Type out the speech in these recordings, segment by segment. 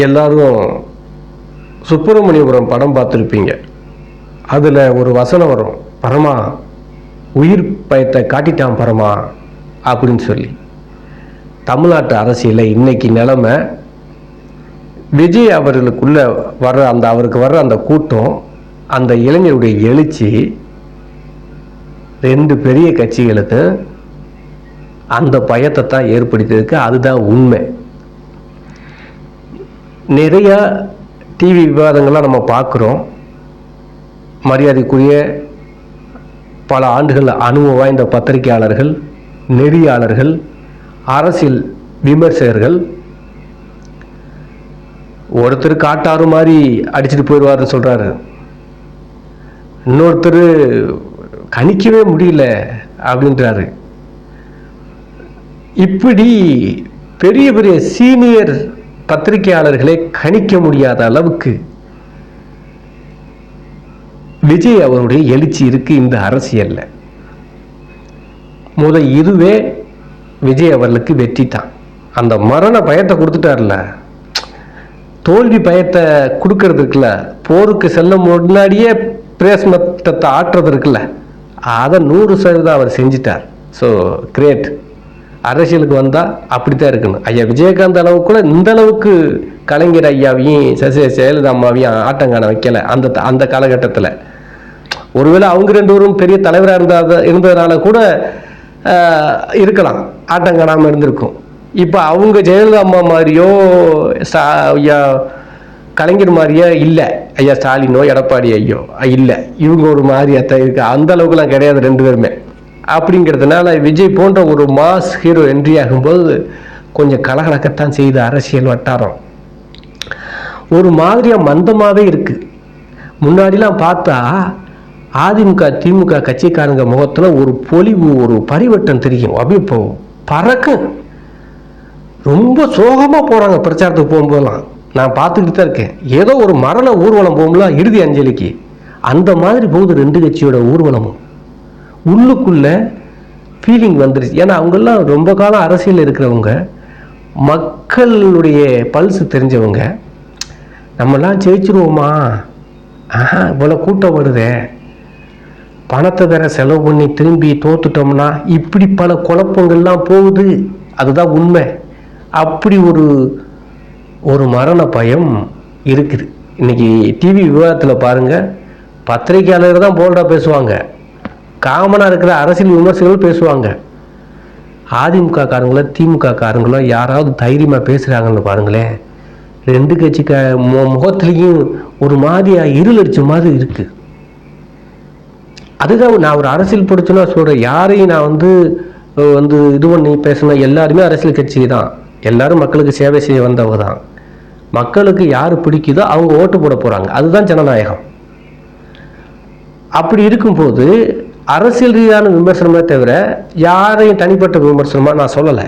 எல்லாரும் சுப்பிரமணியபுரம் படம் பார்த்துருப்பீங்க. அதில் ஒரு வசனம் வரும், பரமா உயிர் பயத்தை காட்டிட்டான் பரமா அப்படின்னு சொல்லி. தமிழ்நாட்டு அரசியலில் இன்னைக்கு நிலைமை, விஜய் அவர்களுக்குள்ள வர்ற அவருக்கு வர்ற அந்த கூட்டம், அந்த இளைஞருடைய எழுச்சி 2 பெரிய கட்சிகளுக்கு அந்த பயத்தை தான் ஏற்படுத்தியிருக்கு. அதுதான் உண்மை. நிறைய டிவி விவாதங்கள்லாம் நம்ம பார்க்குறோம். மரியாதைக்குரிய பல ஆண்டுகள் அனுபவம் வாய்ந்த பத்திரிகையாளர்கள், நெறியாளர்கள், அரசியல் விமர்சகர்கள், ஒருத்தர் காட்டாறு மாதிரி அடிச்சுட்டு போயிடுவார்னு சொல்கிறாரு, இன்னொருத்தர் கணிக்கவே முடியல அப்படின்றாரு. இப்படி பெரிய பெரிய சீனியர் பத்திரிகையாளர்களை கணிக்க முடியாத அளவுக்கு விஜய் அவருடைய எழுச்சி இருக்கு இந்த அரசியல்ல. இதுவே விஜய் அவர்களுக்கு வெற்றி தான். அந்த மரண பயத்தை கொடுத்துட்டார்ல, தோல்வி பயத்தை கொடுக்கறது இருக்குல்ல, போருக்கு செல்ல முன்னாடியே பிரேஸ்மத்தத்தை ஆற்றுறது இருக்குல்ல, அதை 100% அவர் செஞ்சிட்டார். So great. அரசியலுக்கு வந்தால் அப்படித்தான் இருக்கணும். ஐயா விஜயகாந்த் அளவுக்கு கூட இந்த அளவுக்கு கலைஞர் ஐயாவையும் ஜெயலலிதா அம்மாவையும் ஆட்டம் காண வைக்கல அந்த காலகட்டத்தில். ஒருவேளை அவங்க 2 பேரும் பெரிய தலைவராக இருந்ததுனால கூட இருக்கலாம், ஆட்டம் காணாமல் இருந்திருக்கும். இப்போ அவங்க ஜெயலலிதா அம்மா மாதிரியோ ஐயா கலைஞர் மாதிரியே இல்லை, ஐயா ஸ்டாலினோ எடப்பாடி ஐயோ இல்லை, இவங்க ஒரு மாதிரியாத்தான் இருக்கு. அந்த அளவுக்குலாம் கிடையாது 2 பேருமே. அப்படிங்கிறதுனால விஜய் போன்ற ஒரு மாஸ் ஹீரோ என்ட்ரி ஆகும்போது கொஞ்சம் கலகலக்கத்தான் செய்த அரசியல் வட்டாரம் ஒரு மாதிரியாக மந்தமாகவே இருக்கு. முன்னாடிலாம் பார்த்தா அதிமுக திமுக கட்சிக்காரங்க முகத்தில் ஒரு பொலிவு, ஒரு பரிவட்டம் தெரியும். அப்படி இப்போ பறக்கு ரொம்ப சோகமாக போகிறாங்க பிரச்சாரத்துக்கு போகும்போதெல்லாம். நான் பார்த்துக்கிட்டு தான் இருக்கேன். ஏதோ ஒரு மரண ஊர்வலம் போகும்போது இறுதி அஞ்சலிக்கு அந்த மாதிரி போகுது 2 கட்சியோட ஊர்வலமும். உள்ளுக்குள்ள ஃபீலிங் வந்துருச்சு. ஏன்னா அவங்கெல்லாம் ரொம்ப காலம் அரசியல் இருக்கிறவங்க, மக்களுடைய பல்ஸ் தெரிஞ்சவங்க. நம்மெல்லாம் ஜெயிச்சிருவோமா, இவ்வளோ கூட்டம் வருதே, பணத்தை வேற செலவு பண்ணி திரும்பி தோத்துட்டோம்னா, இப்படி பல குழப்பங்கள்லாம் போகுது. அதுதான் உண்மை. அப்படி ஒரு மரண பயம் இருக்குது. இன்னைக்கு டிவி விவாதத்தில் பாருங்க, பத்திரிகையாளர்கள் தான் போல்டாக பேசுவாங்க, காமனாக இருக்கிற அரசியல் விமர்சகர்கள் பேசுவாங்க. அதிமுக காரங்களோ திமுக காரங்களோ யாராவது தைரியமாக பேசுகிறாங்கன்னு பாருங்களேன், 2 கட்சி முகத்துலேயும் ஒரு மாதிரியா இருள் அடிச்ச மாதிரி இருக்கு. அதுதான் நான் ஒரு அரசியல் பிடிச்சுன்னா சொல்கிறேன். யாரையும் நான் வந்து இது பண்ணி பேசினா, எல்லாருமே அரசியல் கட்சி தான், எல்லாரும் மக்களுக்கு சேவை செய்ய வந்தவங்க தான். மக்களுக்கு யார் பிடிக்குதோ அவங்க ஓட்டு போட போகிறாங்க. அதுதான் ஜனநாயகம். அப்படி இருக்கும்போது அரசியல் ரீதியான விமர்சனமே தவிர யாரையும் தனிப்பட்ட விமர்சனமாக நான் சொல்லலை.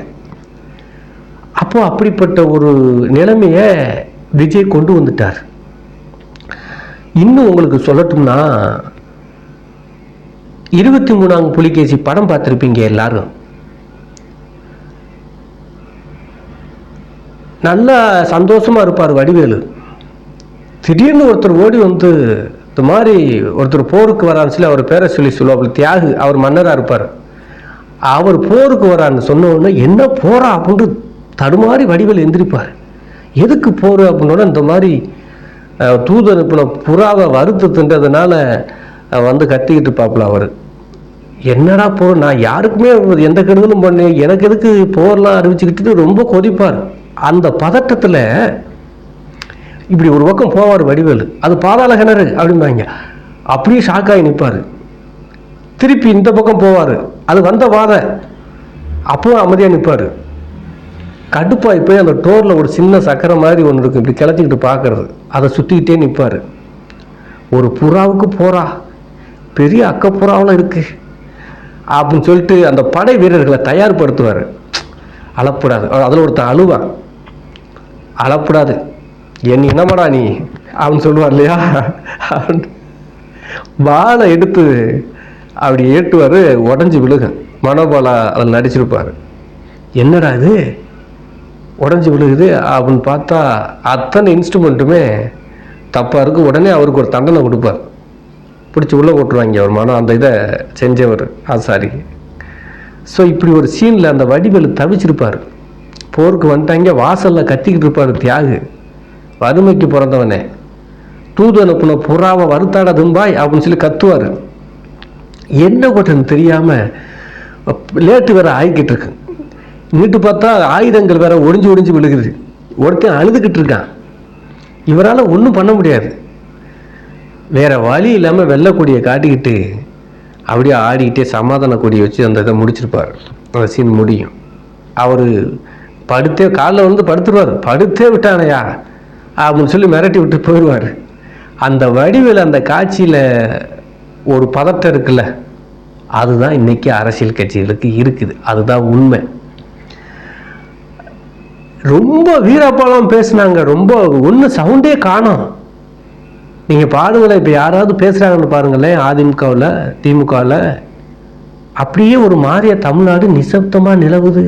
அப்போ அப்படிப்பட்ட ஒரு நிலைமையை விஜய் கொண்டு வந்துட்டார். இன்னும் உங்களுக்கு சொல்லட்டும்னா, 23ஆம் புலிகேசி படம் பார்த்துருப்பீங்க எல்லாரும். நல்லா சந்தோஷமா இருப்பார் வடிவேலு. திடீர்னு ஒருத்தர் ஓடி வந்து இந்த மாதிரி ஒருத்தர் போருக்கு வரான்னு சொல்லி அவர் பேரை சொல்லுவாப்புல, தியாகு, அவர் மன்னராக இருப்பார். அவர் போருக்கு வரான்னு சொன்ன உடனே என்ன போறா அப்படின்ட்டு தடுமாறி வடிவேலு எந்திரிப்பார். எதுக்கு போர் அப்படின்னோட, இந்த மாதிரி தூது அனுப்பின புறாவை வறுத்து தின்றதுனால வந்து கத்திக்கிட்டு இருப்பாப்புல அவர். என்னடா போர், நான் யாருக்குமே எந்த கெடுதலும் பண்ணேன், எனக்கு எதுக்கு போர்லாம் அறிவிச்சுக்கிட்டு ரொம்ப கொதிப்பார். அந்த பதட்டத்தில் இப்படி ஒரு பக்கம் போவார் வடிவேலு, அது பாதாள கிணறு அப்படிம்பாங்க. அப்படியே ஷாக்காகி நிற்பார். திருப்பி இந்த பக்கம் போவார், அது வந்த வாதை, அப்பவும் அமைதியாக நிற்பார். கடுப்பாகி போய் அந்த டோரில் ஒரு சின்ன சக்கரை மாதிரி ஒன்று இருக்கும், இப்படி கிளச்சிக்கிட்டு பார்க்கறது, அதை சுற்றிக்கிட்டே நிற்பார். ஒரு புறாவுக்கு போறா, பெரிய அக்கப்புறாவில் இருக்கு அப்படின்னு சொல்லிட்டு அந்த படை வீரர்களை தயார்படுத்துவார். அழப்படாது, அதில் ஒருத்தன் அழுவான், அழப்படாது, என் இனமடா நீ அப்படின்னு சொல்லுவார் இல்லையா. வாழை எடுத்து அப்படி ஏட்டுவார், உடஞ்சி விழுகும். மனோபாலா அதில் நடிச்சிருப்பார். என்னடா இது, உடஞ்சி விழுகுது அப்படின்னு பார்த்தா அத்தனை இன்ஸ்ட்ருமெண்ட்டுமே தப்பாக இருக்குது. உடனே அவருக்கு ஒரு தண்டனை கொடுப்பார், பிடிச்சி உள்ளே போட்டுருவாங்க அவர் மனம் அந்த இதை செஞ்சவர் ஆசாரி. ஸோ இப்படி ஒரு சீனில் அந்த வடிவேலு தவிச்சிருப்பார். போருக்கு வந்துட்டாங்க, வாசலில் கத்திக்கிட்டு இருப்பார் தியாகு, வறுமைக்கு பிறந்தவனே, தூது அனுப்புன புறாவை வறுத்தாட தும்பாய் அப்படின்னு சொல்லி கத்துவார். என்ன போட்டுன்னு தெரியாமல் லேட்டு வேற ஆகிக்கிட்டு இருக்கு. நீட்டு பார்த்தா ஆயுதங்கள் வேற ஒடிஞ்சு விழுகுது. ஒருத்தன் அழுதுகிட்டு இருக்கான். இவரால் ஒன்றும் பண்ண முடியாது. வேற வழி இல்லாமல் வெள்ளைக்கொடியை காட்டிக்கிட்டு அப்படியே ஆடிக்கிட்டே சமாதான கொடியை வச்சு அந்த இதை முடிச்சிருப்பார். அந்த சீன் முடியும். அவர் படுத்தே காலில் வந்து படுத்துருவார். படுத்தே விட்டானையா அப்படின்னு சொல்லி மிரட்டி விட்டு போயிடுவார். அந்த வடிவில் அந்த காட்சியில் ஒரு பதட்டம் இருக்குல்ல, அதுதான் இன்னைக்கு அரசியல் கட்சிகளுக்கு இருக்குது. அதுதான் உண்மை. ரொம்ப வீராப்பாலம் பேசினாங்க, ரொம்ப ஒன்றும் சவுண்டே காணோம். நீங்கள் பாடுங்களேன், இப்போ யாராவது பேசுகிறாங்கன்னு பாருங்களேன், அதிமுகவில் திமுகவில் அப்படியே ஒரு மாறிய தமிழ்நாடு நிசப்தமாக நிலவுது.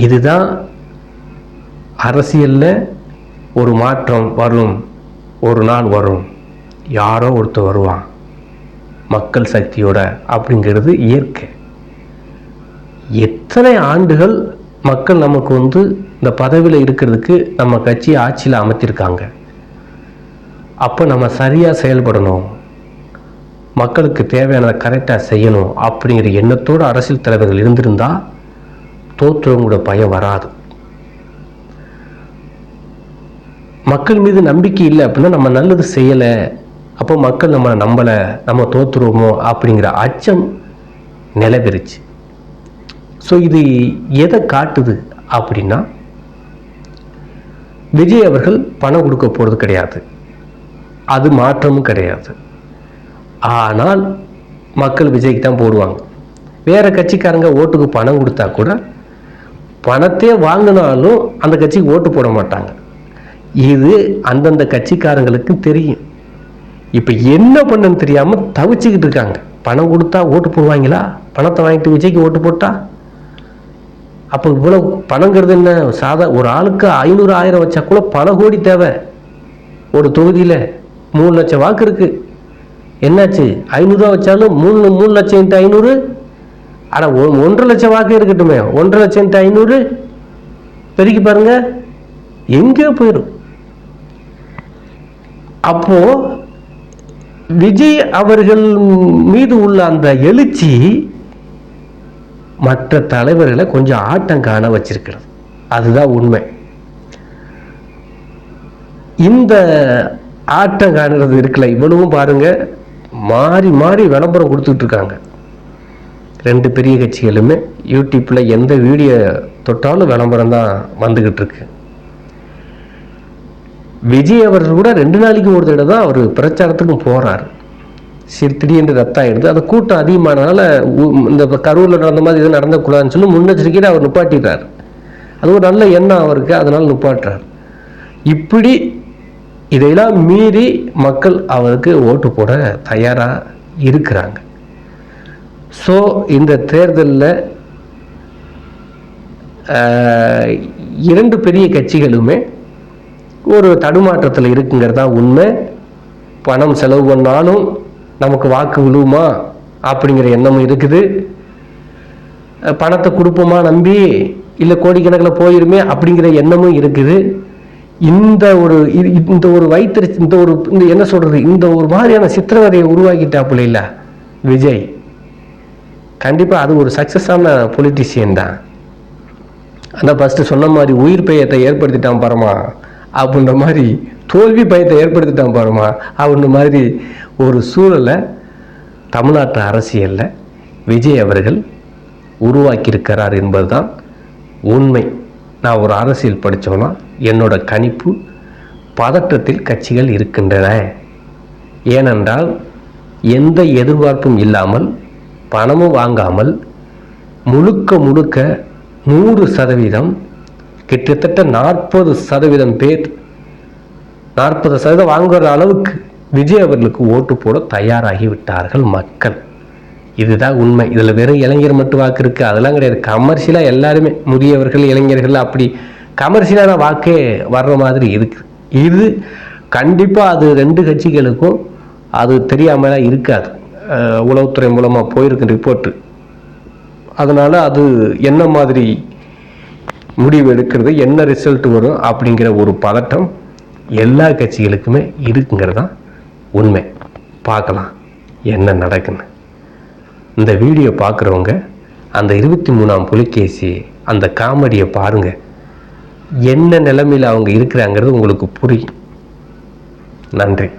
இதுதான் அரசியலில் ஒரு மாற்றம் வரும், ஒரு நாள் வரும், யாரோ ஒருத்தர் வருவான் மக்கள் சக்தியோட அப்படிங்கிறது இயற்கை. எத்தனை ஆண்டுகள் மக்கள் நமக்கு வந்து இந்த பதவியில் இருக்கிறதுக்கு நம்ம கட்சி ஆட்சியில் அமைத்திருக்காங்க. அப்போ நம்ம சரியாக செயல்படணும், மக்களுக்கு தேவையானதை கரெக்டாக செய்யணும் அப்படிங்கிற எண்ணத்தோடு அரசியல் தலைவர்கள் இருந்திருந்தால் தோற்றவங்களோட பயம் வராது. மக்கள் மீது நம்பிக்கை இல்லை அப்படின்னா நம்ம நல்லது செய்யலை, அப்போ மக்கள் நம்மளை நம்பலை, நம்ம தோற்றுருவோமோ அப்படிங்கிற அச்சம் நிலவிருச்சு. ஸோ இது எதை காட்டுது அப்படின்னா, விஜய் அவர்கள் பணம் கொடுக்க போகிறது கிடையாது, அது மாற்றமும் கிடையாது. ஆனால் மக்கள் விஜய்க்கு தான் போடுவாங்க. வேறு கட்சிக்காரங்க ஓட்டுக்கு பணம் கொடுத்தா கூட பணத்தையே வாங்கினாலும் அந்த கட்சிக்கு ஓட்டு போட மாட்டாங்க. இது அந்தந்த கட்சிக்காரங்களுக்கு தெரியும். இப்போ என்ன பண்ணுன்னு தெரியாமல் தவிச்சுக்கிட்டு இருக்காங்க. பணம் கொடுத்தா ஓட்டு போடுவாங்களா? பணத்தை வாங்கிட்டு விஜய்க்கு ஓட்டு போட்டா? அப்போ இவ்வளோ பணங்கிறது என்ன? ஒரு ஆளுக்கு 500,000 வச்சா கூட பல கோடி தேவை. ஒரு தொகுதியில் 3 லட்சம் வாக்கு இருக்கு. என்னாச்சு? 500 ரூபா வச்சாலும் 3 லட்சம் × 500, ஆனால் 1.5 லட்சம் வாக்கு இருக்கட்டுமே, 1.5 லட்சம் × 500 பெருக்கி பாருங்க, எங்கேயோ போயிடும். அப்போ விஜய் அவர்கள் மீது உள்ள அந்த எழுச்சி மற்ற தலைவர்களை கொஞ்சம் ஆட்டம் காண வச்சிருக்கிறது. அதுதான் உண்மை. இந்த ஆட்டம் காணுறது இருக்குல்ல, இவ்வளவும் பாருங்க, மாறி மாறி விளம்பரம் கொடுத்துட்டு இருக்காங்க. 2 பெரிய கட்சிகளுமே யூடியூப்ல எந்த வீடியோ தொட்டாலும் விளம்பரம் தான் வந்துகிட்டு இருக்கு. விஜய் அவர்கள் கூட 2 நாளைக்கு ஒரு தடவை தான் அவர் பிரச்சாரத்துக்கும் போறாரு. சரி, திடீர்னு ரத்தம் ஆயிடுது, அது கூட்டம் அதிகமானனால இந்த கரூரில் நடந்த மாதிரி எதுவும் நடந்தக்கூடாதுன்னு சொல்லி முன்னெச்சரிக்கையில் அவர் நிப்பாட்டிடுறார். அது ஒரு நல்ல எண்ணம் அவருக்கு, அதனால நிப்பாட்டுறார். இப்படி இதையெல்லாம் மீறி மக்கள் அவருக்கு ஓட்டு போட தயாராக இருக்கிறாங்க. ஸோ இந்த தேர்தலில் 2 பெரிய கட்சிகளுமே ஒரு தடுமாற்றத்தில் இருக்குங்கிறதா உண்மை. பணம் செலவு பண்ணாலும் நமக்கு வாக்கு விழுவுமா அப்படிங்கிற எண்ணமும் இருக்குது. பணத்தை கொடுப்போமா நம்பி, இல்லை கோடிக்கணக்கில் போயிருமே அப்படிங்கிற எண்ணமும் இருக்குது. இந்த ஒரு வைத்தறிச்சு, இந்த என்ன சொல்றது, இந்த ஒரு மாதிரியான சித்திரவதையை உருவாக்கிட்டாப்புல இல்லை விஜய். கண்டிப்பாக அது ஒரு சக்ஸஸான பொலிட்டிஷியன் தான். ஆனால் ஃபஸ்ட்டு சொன்ன மாதிரி உயிர் பயத்தை ஏற்படுத்திட்டான் பாருமா அப்படின்ற மாதிரி, தோல்வி பயத்தை ஏற்படுத்திட்டான் பாருமா அப்படின்ற மாதிரி ஒரு சூழலை தமிழ்நாட்டு அரசியலில் விஜய் அவர்கள் உருவாக்கியிருக்கிறார் என்பதுதான் உண்மை. நான் ஒரு அரசியல் படித்தோன்னா என்னோட கணிப்பு, பதற்றத்தில் கட்சிகள் இருக்கின்றன. ஏனென்றால் எந்த எதிர்பார்ப்பும் இல்லாமல், பணமும் வாங்காமல், முழுக்க 100% கிட்டத்தட்ட 40% பேர் 40% வாங்குற அளவுக்கு விஜய் அவர்களுக்கு ஓட்டு போட தயாராகி விட்டார்கள் மக்கள். இதுதான் உண்மை. இதில் வெறும் இளைஞர் மட்டும் வாக்கு இருக்குது அதெல்லாம் கிடையாது. கமர்ஷியலாக எல்லாருமே முதியவர்கள் இளைஞர்கள் அப்படி கமர்ஷியலான வாக்கே வர்ற மாதிரி இருக்குது. இது கண்டிப்பாக அது 2 கட்சிகளுக்கும் அது தெரியாமலாம் இருக்காது. உளவுத்துறை மூலமாக போயிருக்கு ரிப்போர்ட்டு. அதனால் அது என்ன மாதிரி முடிவு எடுக்கிறது, என்ன ரிசல்ட் வரும் அப்படிங்கிற ஒரு பதட்டம் எல்லா கட்சிகளுக்குமே இருக்குங்கிறது தான் உண்மை. பார்க்கலாம் என்ன நடக்குன்னு. இந்த வீடியோ பார்க்குறவங்க அந்த 23ஆம் புலிகேசி அந்த காமெடியை பாருங்கள். என்ன நிலைமையில் அவங்க இருக்கிறாங்கிறது உங்களுக்கு புரியும். நன்றி.